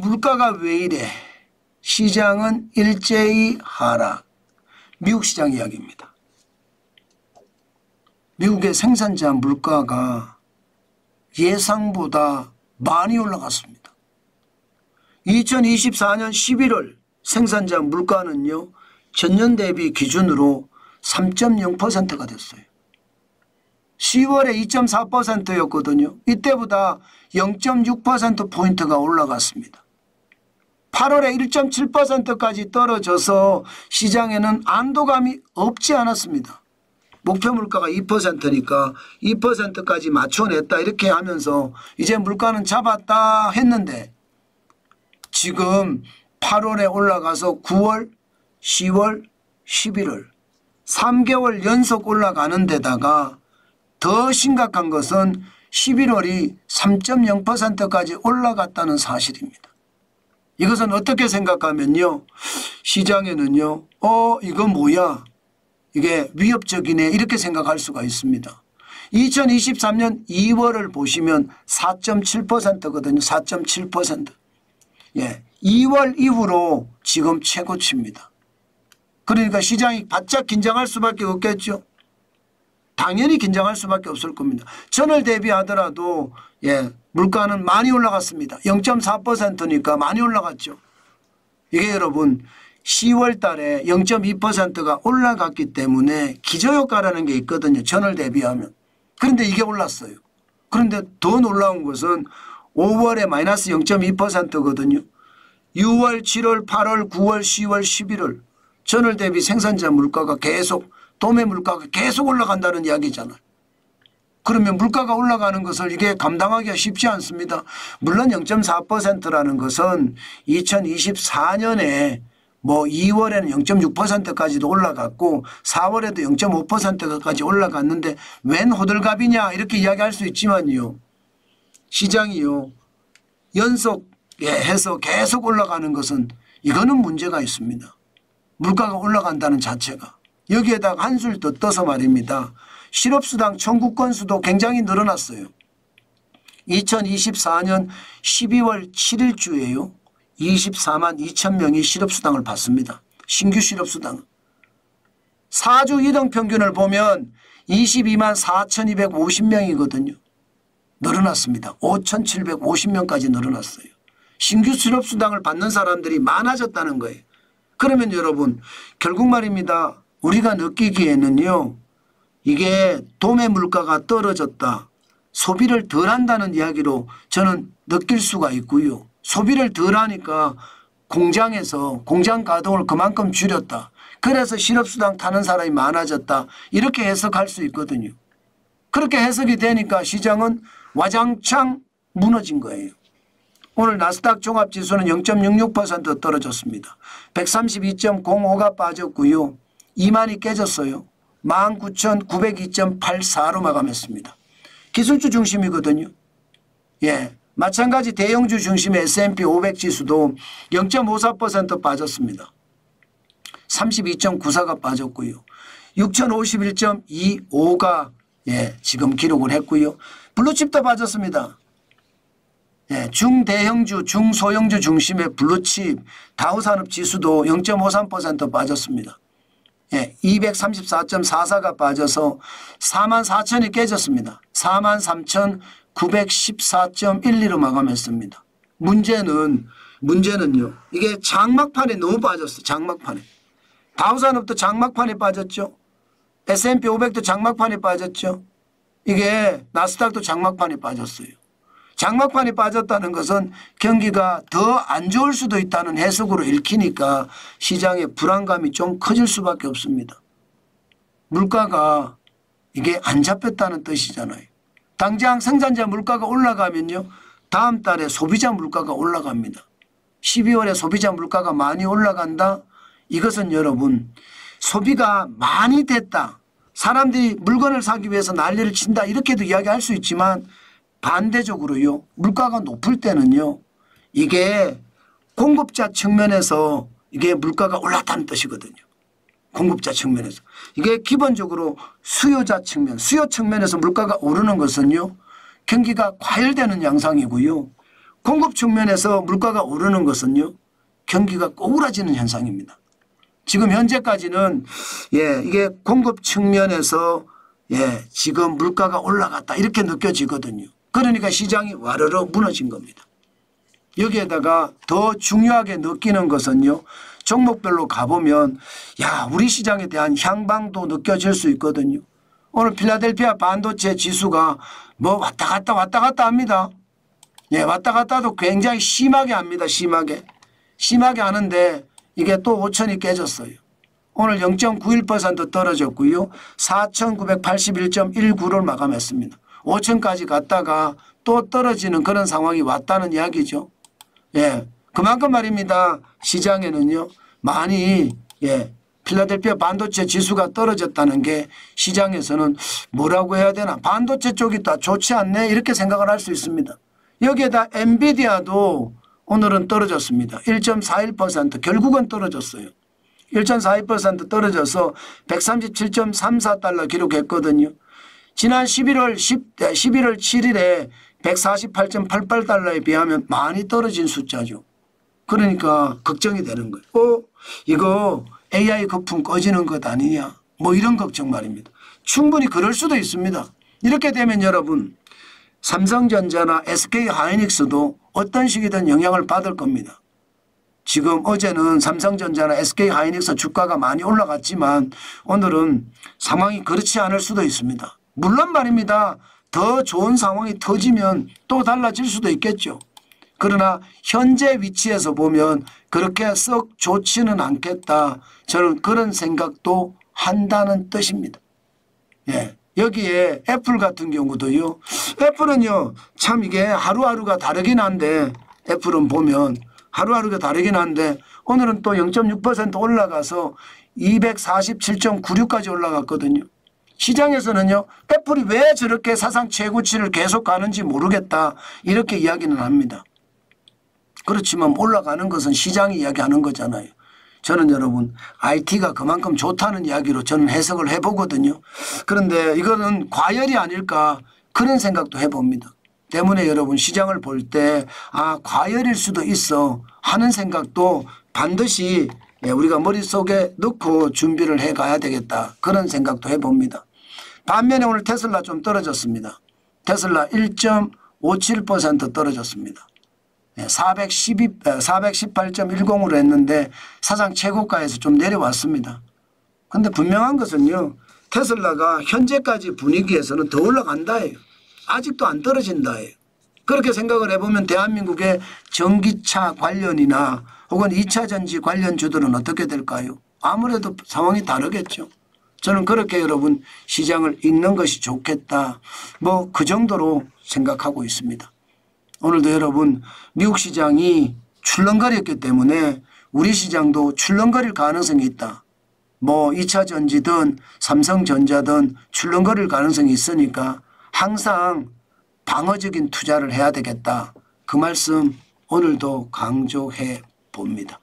물가가 왜 이래? 시장은 일제히 하락. 미국 시장 이야기입니다. 미국의 생산자 물가가 예상보다 많이 올라갔습니다. 2024년 11월 생산자 물가는요, 전년 대비 기준으로 3.0%가 됐어요. 10월에 2.4%였거든요. 이때보다 0.6%포인트가 올라갔습니다. 8월에 1.7%까지 떨어져서 시장에는 안도감이 없지 않았습니다. 목표 물가가 2%니까 2%까지 맞춰냈다 이렇게 하면서 이제 물가는 잡았다 했는데 지금 8월에 올라가서 9월, 10월, 11월 3개월 연속 올라가는 데다가 더 심각한 것은 11월이 3.0%까지 올라갔다는 사실입니다. 이것은 어떻게 생각하면요. 시장에는요. 이거 뭐야. 이게 위협적이네 이렇게 생각할 수가 있습니다. 2023년 2월을 보시면 4.7%거든요. 4.7%. 예, 2월 이후로 지금 최고치입니다. 그러니까 시장이 바짝 긴장할 수밖에 없겠죠. 당연히 긴장할 수밖에 없을 겁니다. 전월 대비하더라도 예, 물가는 많이 올라갔습니다. 0.4%니까 많이 올라갔죠. 이게 여러분 10월 달에 0.2%가 올라갔기 때문에 기저효과라는 게 있거든요. 전월 대비하면. 그런데 이게 올랐어요. 그런데 더 놀라운 것은 5월에 마이너스 0.2%거든요. 6월, 7월, 8월, 9월, 10월, 11월 전월 대비 생산자 물가가 계속 도매 물가가 계속 올라간다는 이야기잖아요. 그러면 물가가 올라가는 것을 이게 감당하기가 쉽지 않습니다. 물론 0.4%라는 것은 2024년에 뭐 2월에는 0.6%까지도 올라갔고 4월에도 0.5%까지 올라갔는데 웬 호들갑이냐 이렇게 이야기할 수 있지만요. 시장이요. 연속해서 계속 올라가는 것은 이거는 문제가 있습니다. 물가가 올라간다는 자체가. 여기에다가 한술 더 떠서 말입니다. 실업수당 청구 건수도 굉장히 늘어났어요. 2024년 12월 7일주에요. 24만 2천 명이 실업수당을 받습니다. 신규 실업수당. 4주 이동평균을 보면 22만 4,250명이거든요. 늘어났습니다. 5,750명까지 늘어났어요. 신규 실업수당을 받는 사람들이 많아졌다는 거예요. 그러면 여러분 결국 말입니다. 우리가 느끼기에는요. 이게 도매 물가가 떨어졌다. 소비를 덜 한다는 이야기로 저는 느낄 수가 있고요. 소비를 덜 하니까 공장에서 공장 가동을 그만큼 줄였다. 그래서 실업수당 타는 사람이 많아졌다. 이렇게 해석할 수 있거든요. 그렇게 해석이 되니까 시장은 와장창 무너진 거예요. 오늘 나스닥 종합지수는 0.66% 떨어졌습니다. 132.05가 빠졌고요. 2만이 깨졌어요. 19,902.84로 마감했습니다. 기술주 중심이거든요. 예, 마찬가지 대형주 중심의 S&P 500 지수도 0.54% 빠졌습니다. 32.94가 빠졌고요. 6,051.25가 예, 지금 기록을 했고요. 블루칩도 빠졌습니다. 예, 중대형주, 중소형주 중심의 블루칩 다우산업 지수도 0.53% 빠졌습니다. 예, 234.44가 빠져서 44,000이 깨졌습니다. 43,914.12로 마감했습니다. 문제는요. 이게 장막판에 너무 빠졌어요. 장막판에. 다우산업도 장막판에 빠졌죠. S&P 500도 장막판에 빠졌죠. 이게 나스닥도 장막판에 빠졌어요. 장막판에 빠졌다는 것은 경기가 더 안 좋을 수도 있다는 해석으로 읽히니까 시장의 불안감이 좀 커질 수밖에 없습니다. 물가가 이게 안 잡혔다는 뜻이잖아요. 당장 생산자 물가가 올라가면요. 다음 달에 소비자 물가가 올라갑니다. 12월에 소비자 물가가 많이 올라간다. 이것은 여러분 소비가 많이 됐다. 사람들이 물건을 사기 위해서 난리를 친다. 이렇게도 이야기할 수 있지만 반대적으로요. 물가가 높을 때는요. 이게 공급자 측면에서 이게 물가가 올랐다는 뜻이거든요. 공급자 측면에서. 이게 기본적으로 수요자 측면, 수요 측면에서 물가가 오르는 것은요. 경기가 과열되는 양상이고요. 공급 측면에서 물가가 오르는 것은요. 경기가 꼬꾸라지는 현상입니다. 지금 현재까지는 이게 공급 측면에서 지금 물가가 올라갔다 이렇게 느껴지거든요. 그러니까 시장이 와르르 무너진 겁니다. 여기에다가 더 중요하게 느끼는 것은요. 종목별로 가보면 우리 시장에 대한 향방도 느껴질 수 있거든요. 오늘 필라델피아 반도체 지수가 뭐 왔다 갔다 합니다. 왔다 갔다도 굉장히 심하게 합니다. 심하게 하는데 이게 또 5천이 깨졌어요. 오늘 0.91% 떨어졌고요. 4,981.19를 마감했습니다. 5천까지 갔다가 또 떨어지는 그런 상황이 왔다는 이야기죠. 그만큼 말입니다. 시장에는요. 많이 필라델피아 반도체 지수가 떨어졌다는 게 시장에서는 뭐라고 해야 되나 반도체 쪽이 다 좋지 않네 이렇게 생각을 할 수 있습니다. 여기에다 엔비디아도 오늘은 떨어졌습니다. 1.41% 결국은 떨어졌어요. 1.41% 떨어져서 137.34달러 기록했거든요. 지난 11월 7일에 148.88달러에 비하면 많이 떨어진 숫자죠. 그러니까 걱정이 되는 거예요. 이거 AI 거품 꺼지는 것 아니냐 뭐 이런 걱정 말입니다. 충분히 그럴 수도 있습니다. 이렇게 되면 여러분 삼성전자나 SK하이닉스도 어떤 식이든 영향을 받을 겁니다. 지금 어제는 삼성전자나 SK하이닉스 주가가 많이 올라갔지만 오늘은 상황이 그렇지 않을 수도 있습니다. 물론 말입니다. 더 좋은 상황이 터지면 또 달라질 수도 있겠죠. 그러나 현재 위치에서 보면 그렇게 썩 좋지는 않겠다. 저는 그런 생각도 한다는 뜻입니다. 여기에 애플 같은 경우도요. 애플은요. 참 이게 하루하루가 다르긴 한데 애플은 보면 하루하루가 다르긴 한데 오늘은 또 0.6% 올라가서 247.96까지 올라갔거든요. 시장에서는요. 애플이 왜 저렇게 사상 최고치를 계속 가는지 모르겠다. 이렇게 이야기는 합니다. 그렇지만 올라가는 것은 시장이 이야기하는 거잖아요. 저는 여러분 IT가 그만큼 좋다는 이야기로 저는 해석을 해보거든요. 그런데 이거는 과열이 아닐까 그런 생각도 해봅니다. 때문에 여러분 시장을 볼 때 과열일 수도 있어 하는 생각도 반드시 우리가 머릿속에 넣고 준비를 해가야 되겠다 그런 생각도 해봅니다. 반면에 오늘 테슬라 좀 떨어졌습니다. 테슬라 1.57% 떨어졌습니다. 418.10으로 했는데 사상 최고가에서 좀 내려왔습니다. 그런데 분명한 것은요. 테슬라가 현재까지 분위기에서는 더 올라간다예요. 아직도 안 떨어진다예요. 그렇게 생각을 해보면 대한민국의 전기차 관련이나 혹은 2차 전지 관련주들은 어떻게 될까요? 아무래도 상황이 다르겠죠. 저는 그렇게 여러분 시장을 읽는 것이 좋겠다. 뭐 그 정도로 생각하고 있습니다. 오늘도 여러분 미국 시장이 출렁거렸기 때문에 우리 시장도 출렁거릴 가능성이 있다. 뭐 2차 전지든 삼성전자든 출렁거릴 가능성이 있으니까 항상 방어적인 투자를 해야 되겠다. 그 말씀 오늘도 강조해 봅니다.